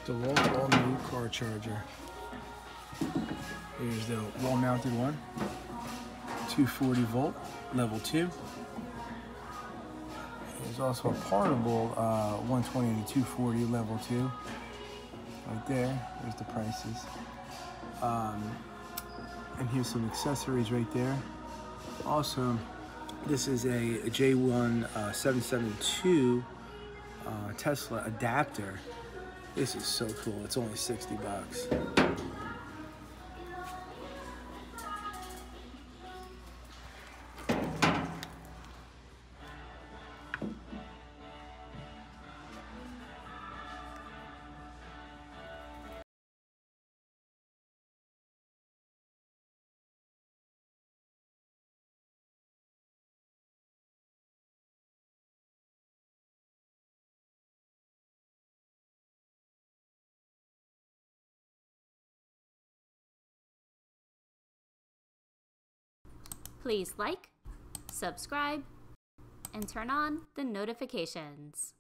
DeWalt all-new car charger. Here's the wall-mounted one, 240 volt, level 2. There's also a portable 120 to 240 level 2. Right there, there's the prices. And here's some accessories right there. Also, this is a J1 772 Tesla adapter. This is so cool. It's only 60 bucks. Please like, subscribe, and turn on the notifications.